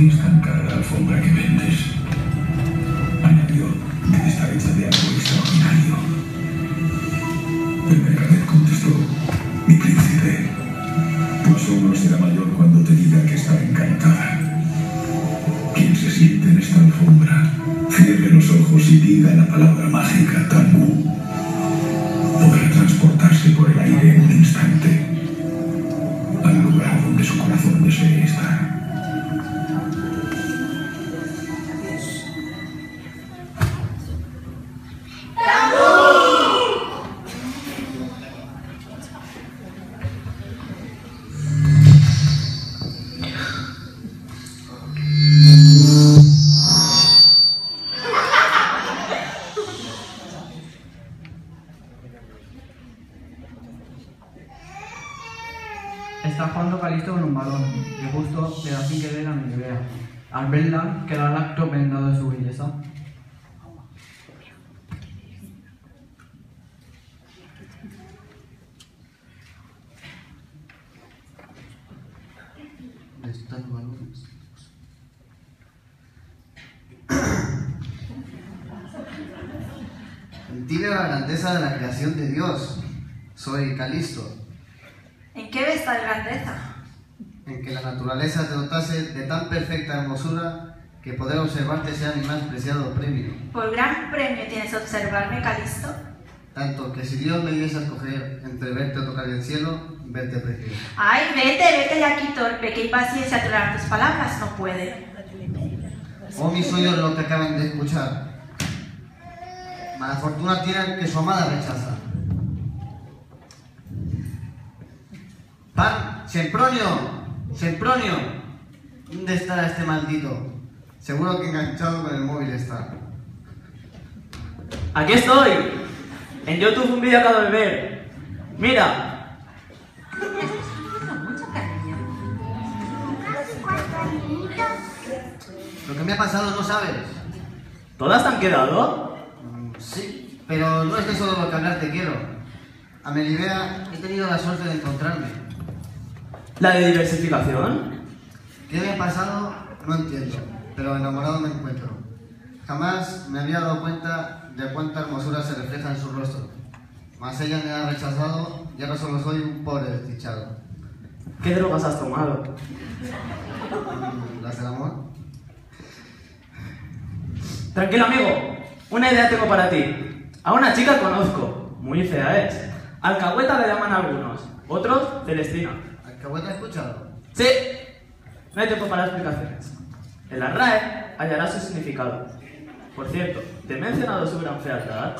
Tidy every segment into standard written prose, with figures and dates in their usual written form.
tienes tan cara la alfombra que vendes? Añadió, debe estar hecha de algo extraordinario. El mercader contestó, mi príncipe, tu asombro será mayor cuando te diga que está encantada. Quien se siente en esta alfombra, cierre los ojos y diga la palabra mágica Tangu. Podrá transportarse por el aire en un instante al lugar donde su corazón desee estar. Está jugando Calisto con un balón, y justo le da sin querer a Melibea. Al verla, queda lacto prendado de su belleza. Están balones. Tiene la grandeza de la creación de Dios. Soy Calisto. ¿En qué ves tal grandeza? En que la naturaleza te dotase de tan perfecta hermosura que poder observarte sea mi más preciado premio. ¿Por gran premio tienes observarme, Calisto? Tanto que si Dios me diese a escoger entre verte o tocar el cielo, verte prefiero. Ay, vete de aquí, torpe, que impaciencia tolerar tus palabras no puede. Oh, mis oídos lo que acaban de escuchar. Mala fortuna tiene que su amada rechaza. ¡Pan! ¡Sempronio! ¡Sempronio! ¿Dónde está este maldito? Seguro que enganchado con el móvil está. ¡Aquí estoy! En YouTube un vídeo acabo de ver. ¡Mira! Lo que me ha pasado no sabes. ¿Todas te han quedado? Sí, pero no es de eso de lo que hablar te quiero. A Melibea he tenido la suerte de encontrarme. ¿La de diversificación? ¿Qué me ha pasado? No entiendo, pero enamorado me encuentro. Jamás me había dado cuenta de cuánta hermosura se refleja en su rostro. Mas ella me ha rechazado y ahora solo soy un pobre desdichado. ¿Qué drogas has tomado? ¿Las del amor? Tranquilo, amigo. Una idea tengo para ti. A una chica conozco. Muy fea es. Alcahueta le llaman algunos. Otros, Celestina. ¿Alcahueta he escuchado? Sí. No hay tiempo para explicaciones. En la RAE hallarás su significado. Por cierto, ¿te he mencionado su gran fealdad?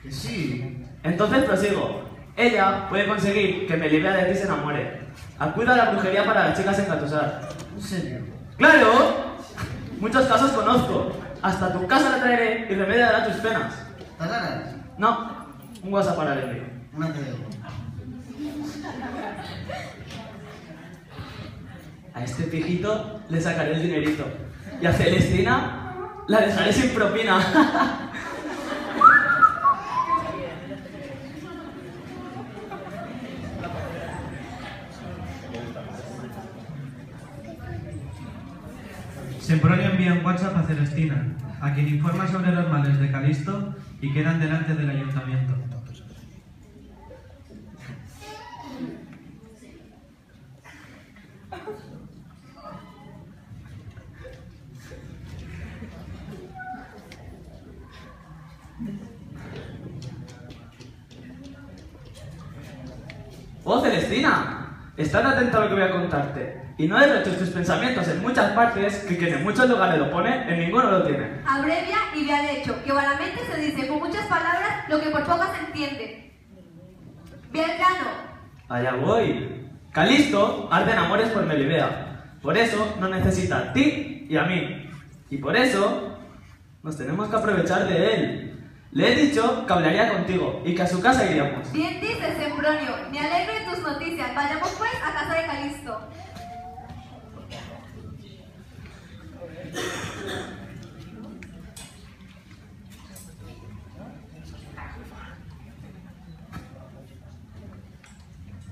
Que sí. Entonces prosigo. Ella puede conseguir que Melibea de ti se enamore. Acuda a la brujería para las chicas engatusar. ¿En serio? ¡Claro! Muchos casos conozco. Hasta tu casa la traeré y remediará tus penas. ¿Talaras? No, un WhatsApp para el envío. Una te debo. A este pijito le sacaré el dinerito. Y a Celestina la dejaré sin propina. Sempronio envía un WhatsApp a Celestina, a quien informa sobre los males de Calisto y quedan delante del ayuntamiento. ¡Oh, Celestina! Estate atenta a lo que voy a contarte. Y no derroches tus pensamientos en muchas partes, que quien en muchos lugares lo pone, en ninguno lo tiene. Abrevia y ve al hecho, que vanamente se dice con muchas palabras lo que por pocas se entiende. Ve al grano. Allá voy. Calisto arde en amores por Melibea. Por eso nos necesita a ti y a mí. Y por eso nos tenemos que aprovechar de él. Le he dicho que hablaría contigo y que a su casa iríamos. Bien dices, Sempronio. Me alegro de tus noticias. Vayamos pues a casa de Calisto.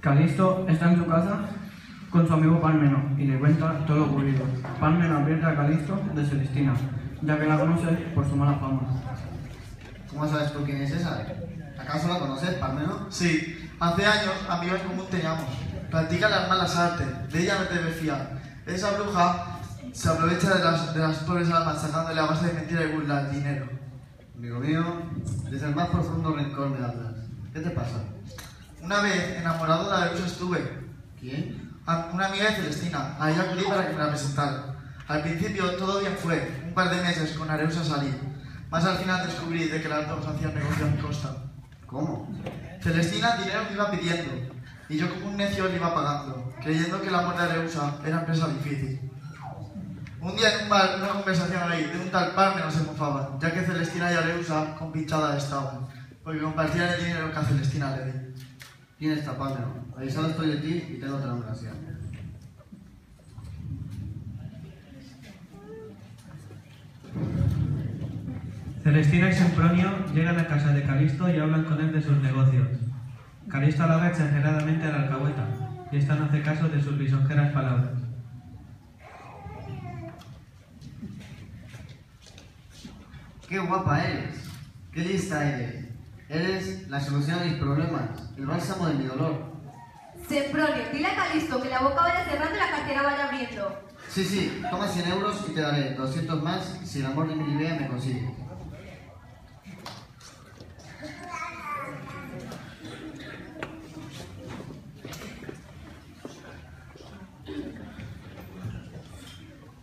Calisto está en su casa con su amigo Parmeno y le cuenta todo lo ocurrido. Parmeno advierte a Calisto de Celestina, ya que la conoce por su mala fama. ¿Cómo sabes tú quién es esa? ¿Acaso la conoces, Parmeno? Sí, hace años amigos en común teníamos. Practica las malas artes, de ella no te debes fiar. Esa bruja se aprovecha de las pobres almas sacándole a base de mentira y burla el dinero. Amigo mío, desde el más profundo rencor me hablas. ¿Qué te pasa? Una vez, enamorado de Areusa estuve. ¿Quién? Una amiga de Celestina, a ella acudí para que me la presentara. Al principio todo bien fue, un par de meses con Areusa salí. Más al final descubrí de que las dos hacían negocio a mi costa. ¿Cómo? Celestina dinero me iba pidiendo, y yo como un necio le iba pagando, creyendo que el amor de Areusa era empresa difícil. Un día en un bar, una conversación ahí, de un tal Parmeno se mofaban, ya que Celestina y Areusa compinchadas estaban, porque compartían el dinero que a Celestina le di. ¿Quién está, Parmeno? Avisado estoy de ti y tengo otra nominación. Celestina y Sempronio llegan a casa de Calisto y hablan con él de sus negocios. Calisto alaba exageradamente a la alcahueta y ésta no hace caso de sus lisonjeras palabras. ¡Qué guapa eres! ¡Qué lista eres! Eres la solución a mis problemas, el bálsamo de mi dolor. Sempronio, dile a Calisto que la boca vaya cerrando y la cartera vaya abriendo. Sí, toma 100 euros y te daré 200 más si el amor de mi Libea me consigue.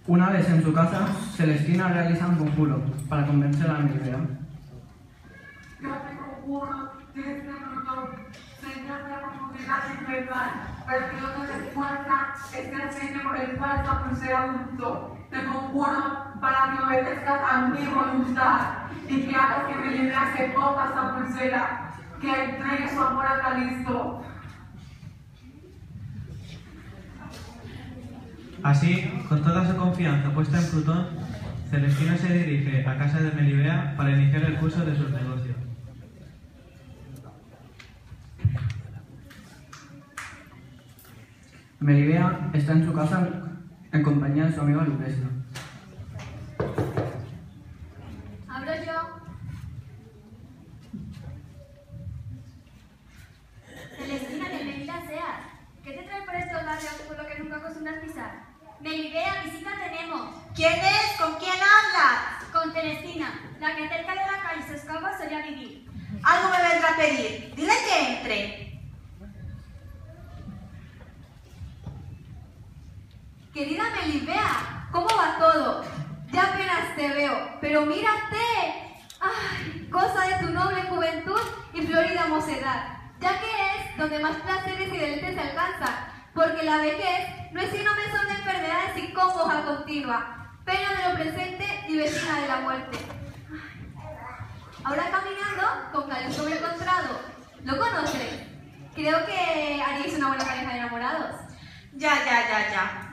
Una vez en su casa, Celestina realiza un conjuro para convencer a Melibea. Yo te conjuro que este bruto señor de la profundidad infernal, pero que no te fuerza este aceite por el falso pulsera adulto. Te conjuro para que obedezcas a mi voluntad y que hagas que Melibea se ponga esta pulsera, que entregue su amor a Calisto. Así, con toda su confianza puesta en Plutón, Celestina se dirige a casa de Melibea para iniciar el curso de sus negocios. Melibea está en su casa en compañía de su amiga Lucrecia. Abro yo. Celestina, bienvenida seas. ¿Qué te trae por estos barrios por lo que nunca acostumbras pisar? Melibea, visita tenemos. ¿Quién es? ¿Con quién hablas? Con Celestina, la que cerca de la calle Soscagua solía vivir. Algo me vendrá a pedir. Dile que entre. Querida Melibea, ¿cómo va todo? Ya apenas te veo, pero mírate. ¡Ay! Cosa de tu noble juventud y florida mocedad, ya que es donde más placeres y deleites se alcanzan, porque la vejez no es sino mesón de enfermedades y congoja continua, pena de lo presente y vecina de la muerte. Ahora caminando con Calisto Contrado. ¿Lo conoces? Creo que haríais una buena pareja de enamorados. Ya.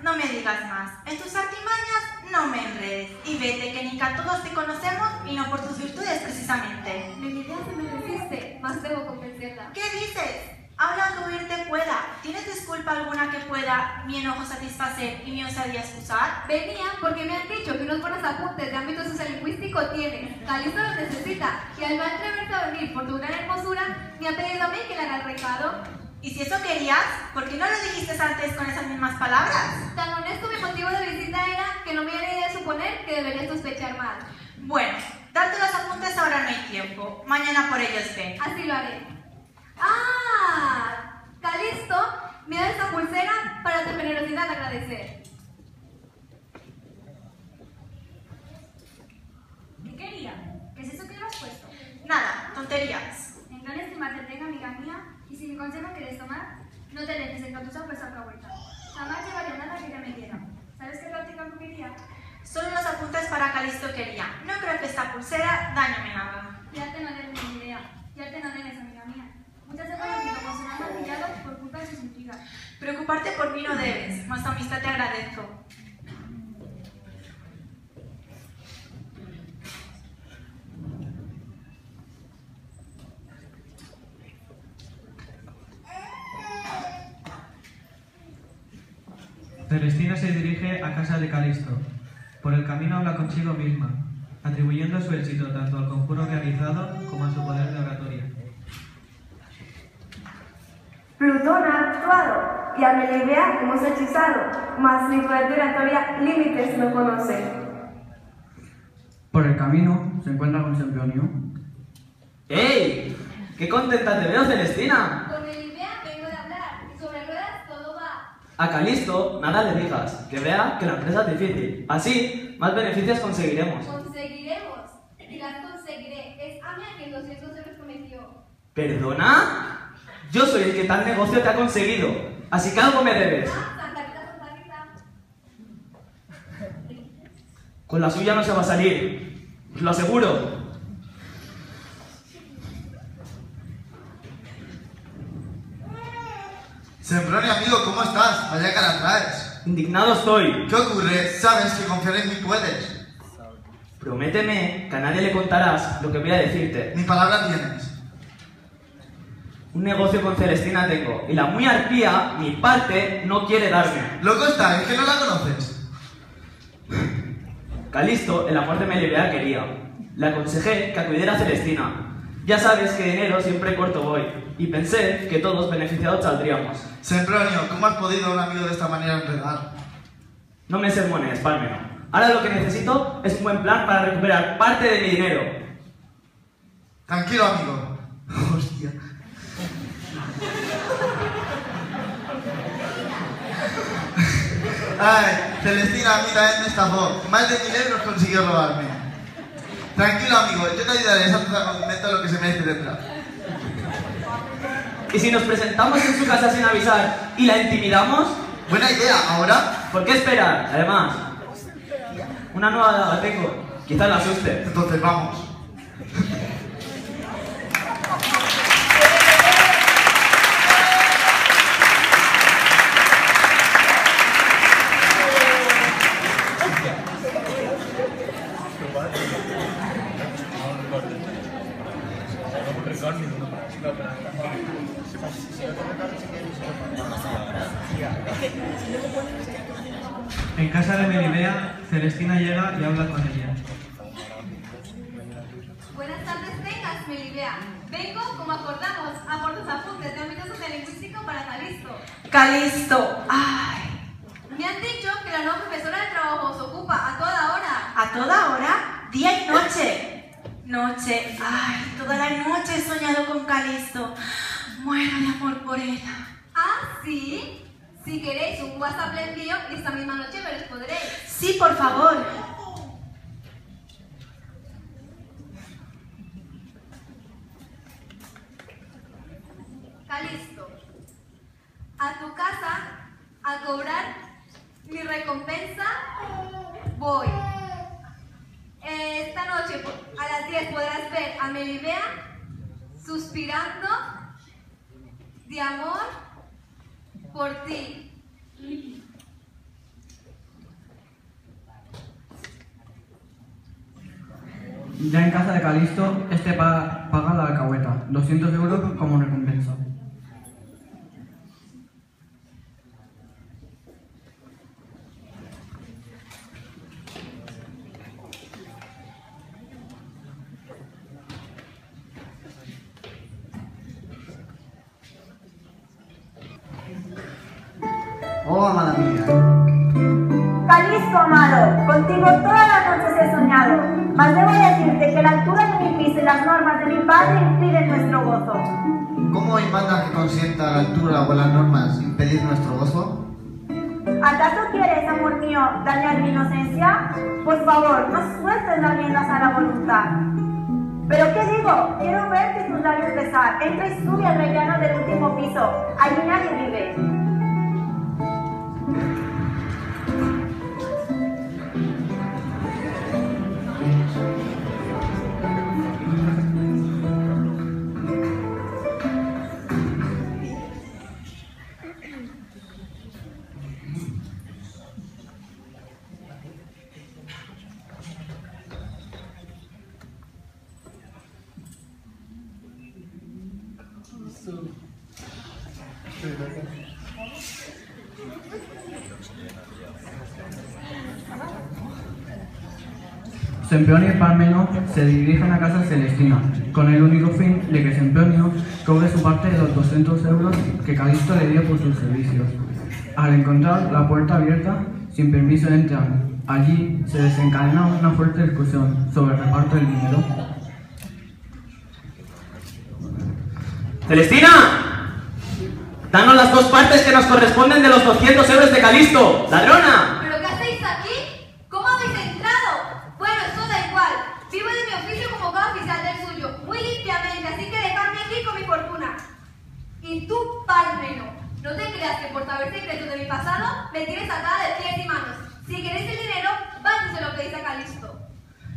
No me digas más. En tus artimañas no me enredes. Y vete que ni que a todos te conocemos y no por tus virtudes precisamente. Melibea se me resiste, más debo convencerla. ¿Qué dices? Habla que huirte pueda. ¿Tienes disculpa alguna que pueda mi enojo satisfacer y mi osadía excusar? Venía porque me han dicho que unos buenos apuntes de ámbito sociolingüístico tienes. Calisto los necesita y al no atreverse a venir por tu gran hermosura, me ha pedido a mí que le haga el recado. Y si eso querías, ¿por qué no lo dijiste antes con esas mismas palabras? Tan honesto mi motivo de visita era que no me haría idea de suponer que debería sospechar mal. Bueno, darte los apuntes ahora no hay tiempo. Mañana por ellos ven. Así lo haré. ¡Ah! Calisto me da esta pulsera para tu generosidad agradecer. ¿Qué quería? ¿Qué es eso que llevas puesto? Nada, tonterías. En gran estima te tengo, amiga mía, y si mi consejo quieres tomar, no te dejes engatusar por esa otra vuelta. Jamás llevaría nada que te metiera. ¿Sabes qué práctica quería? Solo los apuntes para Calisto quería. No creo que esta pulsera daño me haga. Ya te no debes ni idea. Ya te no debes, amiga mía. Muchas se han visto con su alma pillado por culpa de sus intrigas. Preocuparte por mí no debes, mas tu amistad te agradezco. Celestina se dirige a casa de Calisto. Por el camino habla consigo misma, atribuyendo su éxito tanto al conjuro realizado como a su poder de oratoria. Plutón ha actuado y a Melibea hemos hechizado, mas mi poder de oratoria límites no conoce. Por el camino se encuentra con Sempronio. ¡Ey! ¡Qué contenta te veo, Celestina! Con Melibea vengo de hablar y sobre ruedas todo va. A Calisto nada le digas, que vea que la empresa es difícil. Así, más beneficios conseguiremos. Conseguiremos y las conseguiré. Es a mí a quien 200 euros prometió. ¿Perdona? Yo soy el que tal negocio te ha conseguido, así que algo me debes. Santa Rita. Con la suya no se va a salir, os lo aseguro. Sempronio, amigo, ¿cómo estás? Vaya cara traes. Indignado estoy. ¿Qué ocurre? Sabes que confiar en mí puedes. Prométeme que a nadie le contarás lo que voy a decirte. Mi palabra tienes. Un negocio con Celestina tengo, y la muy arpía, mi parte, no quiere darme. Loco está, es que no la conoces. Calisto, el amor de Melibea, quería. Le aconsejé que acudiera a Celestina. Ya sabes que dinero siempre corto voy, y pensé que todos beneficiados saldríamos. Sempronio, ¿cómo has podido a un amigo de esta manera enredar? No me sermones, Pármeno. Ahora lo que necesito es un buen plan para recuperar parte de mi dinero. Tranquilo, amigo. Hostia. Ay, Celestina a mí también me estafó. Más de 1000 euros consiguió robarme. Tranquilo, amigo, yo te ayudaré. Esa argumento lo que se merece detrás. ¿Y si nos presentamos en su casa sin avisar y la intimidamos? Buena idea, ¿ahora? ¿Por qué esperar? Además, una nueva daga tengo. Quizás la asuste. Entonces vamos. En casa de Melibea, Celestina llega y habla con ella. Buenas tardes tengas, Melibea. Vengo, como acordamos, a por tus apuntes de ámbito sociolingüístico para Calisto. Calisto, ay, Me han dicho que la nueva profesora de trabajo se ocupa a toda hora. ¿a toda hora? Día y noche. Noche, ay, toda la noche he soñado con Calisto. Muero de amor por ella. ¿Ah, sí? Si queréis un WhatsApp le envío y esta misma noche me responderéis. Sí, por favor. Calisto, a tu casa a cobrar mi recompensa voy. Esta noche a las 10 podrás ver a Melibea suspirando de amor por ti. Ya en casa de Calisto, este paga la alcahueta, 200 euros como recompensa. Oh, amada mía. Calisto, amado, contigo todas las noches he soñado, mas debo decirte que la altura de mi piso y las normas de mi padre impiden nuestro gozo. ¿Cómo hoy mandas que consienta a la altura o las normas impedir nuestro gozo? ¿Acaso quieres, amor mío, dañar mi inocencia? Por favor, no sueltes las riendas a la voluntad. ¿Pero qué digo? Quiero verte tus labios besar. Entra y sube al rellano del último piso. Allí nadie vive. Sí. Sempronio y Parmeno se dirigen a casa Celestina, con el único fin de que Sempronio cobre su parte de los 200 euros que Calisto le dio por sus servicios. Al encontrar la puerta abierta, sin permiso entran. Allí se desencadena una fuerte discusión sobre el reparto del dinero. ¡Celestina! ¡Danos las 2 partes que nos corresponden de los 200 euros de Calisto! ¡Ladrona! ¿Pero qué hacéis aquí? ¿Cómo habéis entrado? Bueno, eso da igual. Vivo de mi oficio como cada oficial del suyo, muy limpiamente, así que dejadme aquí con mi fortuna. Y tú, Parmeno, no te creas que por saber secretos de mi pasado me tienes atada de pies y manos. Si queréis el dinero, váyanse lo que dice Calisto.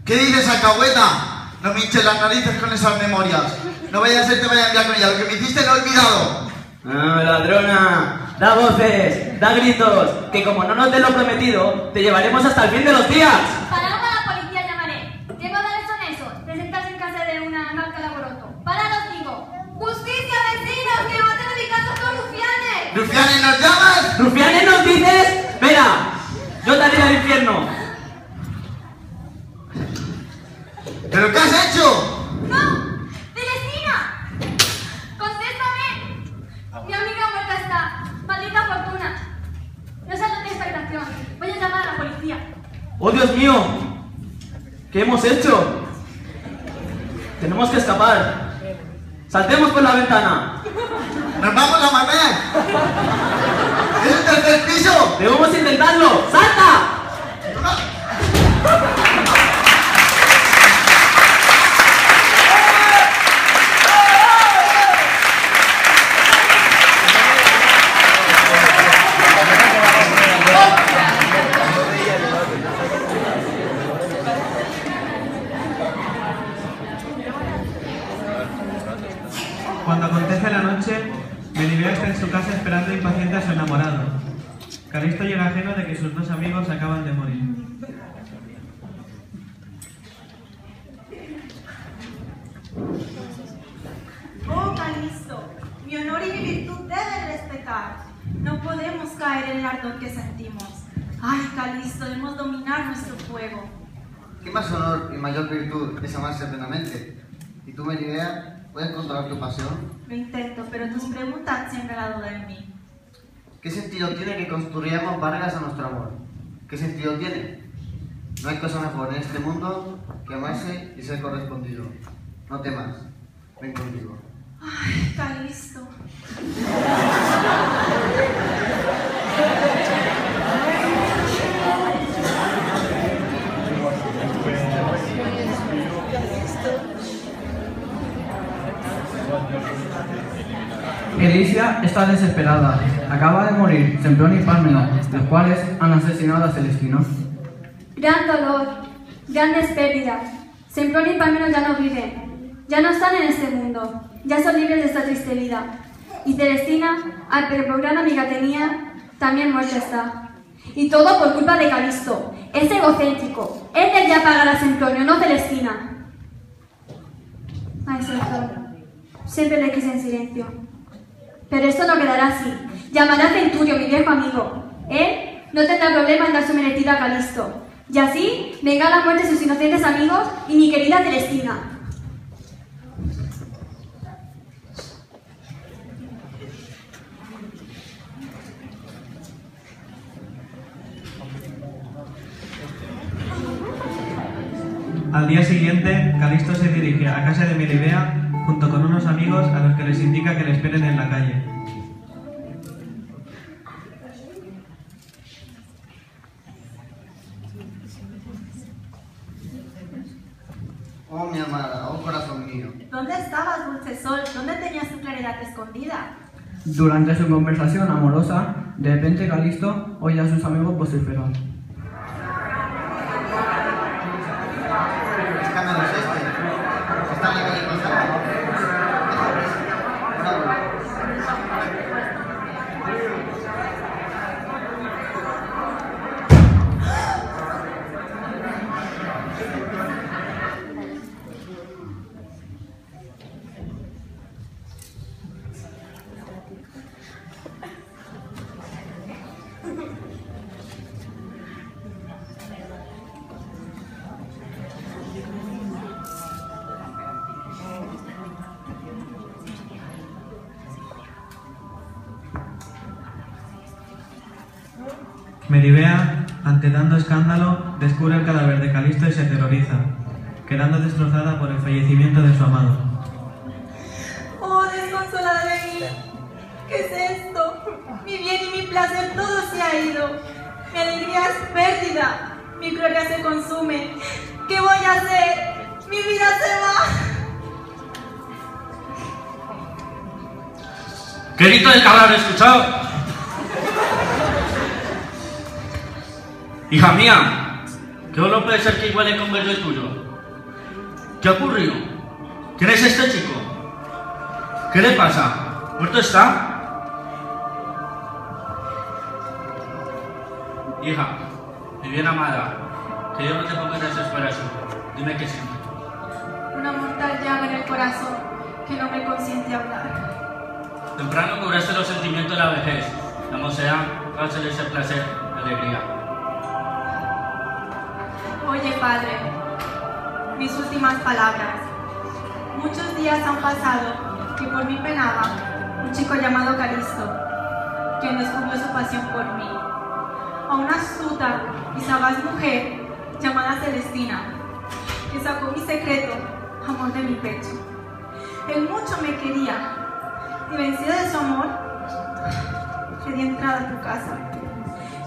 ¿Qué dices, alcahueta? No me hinches las narices con esas memorias. No vaya a ser que te vaya a enviar con ella. Lo que me hiciste lo he olvidado. ¡Ah, ladrona! ¡Da voces! ¡Da gritos! Que como no nos den lo prometido, te llevaremos hasta el fin de los días. Paraos a la policía, llamaré. ¿Qué modales son esos? Presentarse en casa de una marca de alboroto. Parados, digo. ¡Justicia, vecinos! ¡Que maten a mi casa son rufianes! ¿Rufianes nos llamas? ¿Rufianes nos dices? ¡Espera! ¡Yo te haré al infierno! ¿Pero qué has hecho? ¡No! ¡Celestina! ¡Contéstame! Mi amiga muerta está. Maldita fortuna. No salgo de esta habitación. Voy a llamar a la policía. ¡Oh, Dios mío! ¿Qué hemos hecho? Tenemos que escapar. ¡Saltemos por la ventana! ¡Nos vamos a matar! ¡Es el tercer piso! ¡Debemos intentarlo! ¡Salta! Cuando acontece la noche, Melibea está en su casa esperando impaciente a su enamorado. Calisto llega ajeno de que sus 2 amigos acaban de morir. Oh, Calisto, mi honor y mi virtud deben respetar. No podemos caer en el ardor que sentimos. Ay, Calisto, debemos dominar nuestro fuego. ¿Qué más honor y mayor virtud es amarse plenamente? ¿Y tú, Melibea, puedes controlar tu pasión? Lo intento, pero tus preguntas siempre la duda en mí. ¿Qué sentido tiene que construyamos barreras a nuestro amor? ¿Qué sentido tiene? No hay cosa mejor en este mundo que amarse y ser correspondido. No temas, ven conmigo. Ay, Calisto. Elicia está desesperada. Acaba de morir Sempronio y Parmeno, los cuales han asesinado a Celestino. Gran dolor, grandes pérdidas. Sempronio y Parmeno ya no viven. Ya no están en este mundo. Ya son libres de esta triste vida. Y Celestina, al que por gran amiga tenía, también muerta está. Y todo por culpa de Calisto. Es egocéntrico. Él debería pagar a Sempronio, no Celestina. Ay, Sergio. Siempre le quise en silencio. Pero esto no quedará así. Llamaré a Centurio, mi viejo amigo. Él no tendrá problema en dar su merecida a Calisto. Y así venga la muerte de sus inocentes amigos y mi querida Celestina. Al día siguiente, Calisto se dirige a casa de Melibea junto con unos amigos a los que les indica que le esperen en la calle. Oh, mi amada, oh corazón mío. ¿Dónde estabas, dulce sol? ¿Dónde tenías tu claridad escondida? Durante su conversación amorosa, de repente Calisto oye a sus amigos vociferar. ¿Qué escándalo es este? ¿Está en la calle pasada? Melibea, ante tanto escándalo, descubre el cadáver de Calisto y se aterroriza, quedando destrozada por el fallecimiento de su amado. Oh, desconsolada de mí. ¿Qué es esto? Mi bien y mi placer todo se ha ido. Mi alegría es pérdida. Mi gloria se consume. ¿Qué voy a hacer? Mi vida se va. ¿Qué grito del cabrón he escuchado? Hija mía, ¿qué olor puede ser que huele con verde tuyo? ¿Qué ha ocurrido? ¿Quién es este chico? ¿Qué le pasa? ¿Muerto está? Hija, mi bien amada, que Dios no te ponga en desesperación. Dime qué sientes. Una mortal llaga en el corazón que no me consiente hablar. Temprano cobraste los sentimientos de la vejez. La mocedad va a ser ese placer, alegría. Oye, padre, mis últimas palabras. Muchos días han pasado que por mí penaba un chico llamado Calisto, quien descubrió su pasión por mí. A una astuta y sagaz mujer llamada Celestina, que sacó mi secreto, amor de mi pecho. Él mucho me quería, y vencida de su amor, le di entrada a tu casa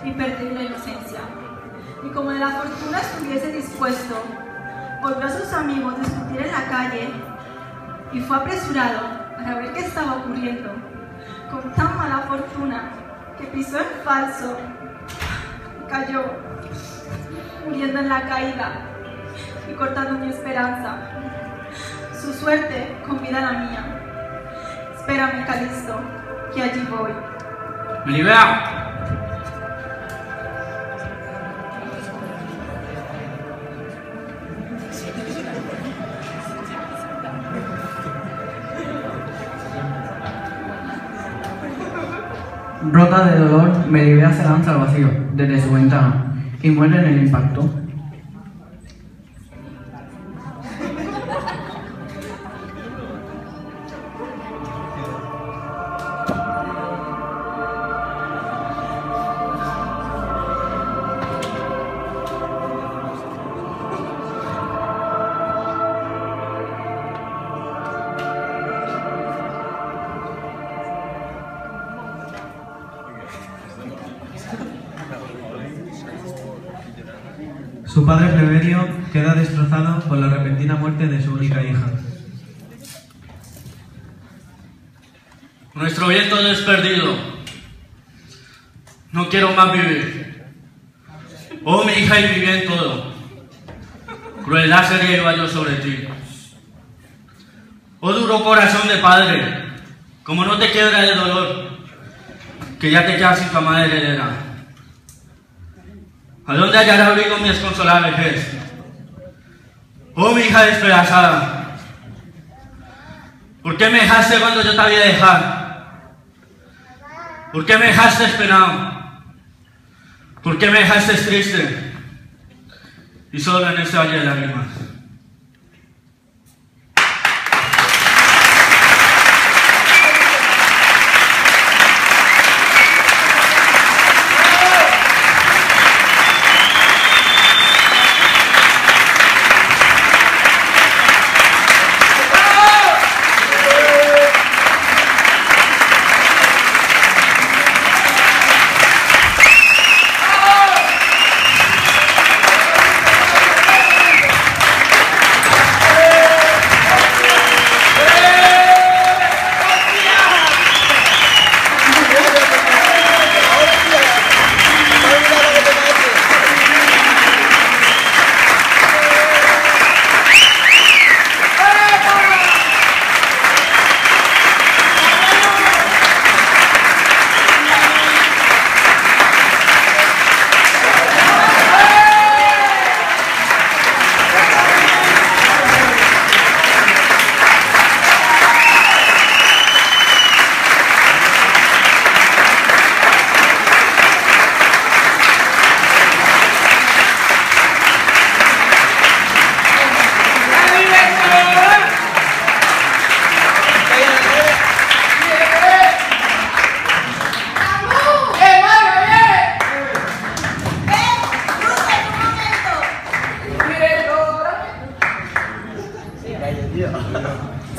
y perdí la inocencia. Y como de la fortuna estuviese dispuesto, volvió a sus amigos a discutir en la calle y fue apresurado para ver qué estaba ocurriendo. Con tan mala fortuna que pisó en falso y cayó, muriendo en la caída y cortando mi esperanza. Su suerte convida a la mía. Espérame, Calisto, que allí voy. ¡Melibea! Rota de dolor, Melibea se lanza al vacío, desde su ventana, y muere en el impacto. Su padre Pleberio queda destrozado por la repentina muerte de su única hija. Nuestro bien todo es perdido. No quiero más vivir. Oh, mi hija y mi bien todo. Crueldad sería iba yo sobre ti. Oh, duro corazón de padre, como no te quiebra de dolor, que ya te quedas sin tu madre heredera. ¿A dónde hallará abrigo mi desconsolada vejez? Oh, mi hija despedazada, ¿por qué me dejaste cuando yo te había de dejar? ¿Por qué me dejaste despenado? ¿Por qué me dejaste triste? Y solo en este valle de lágrimas.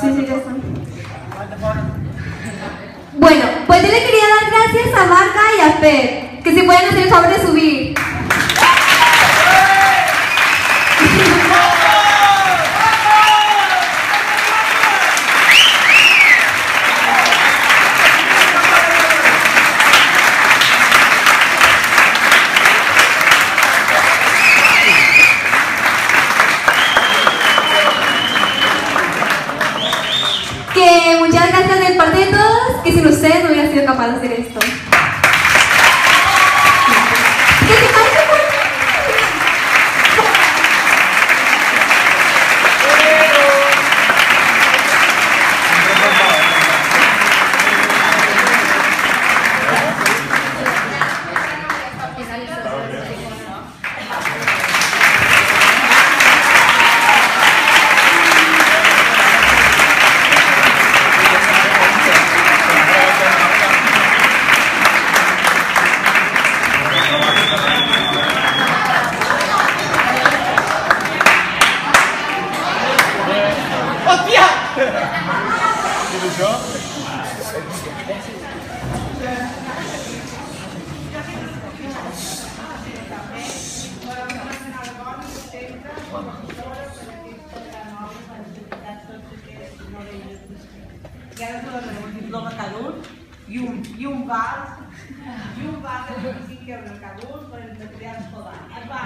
Sí, sí, eso. Bueno, pues yo le quería dar gracias a Marga y a Fer, que se pueden hacer el favor de subir. Que muchas gracias de parte de todos, que sin ustedes no hubiera sido capaz de hacer esto. I ara tenemos un diploma cada un i un vals de 25 euros cada un per el material escolar. Es va.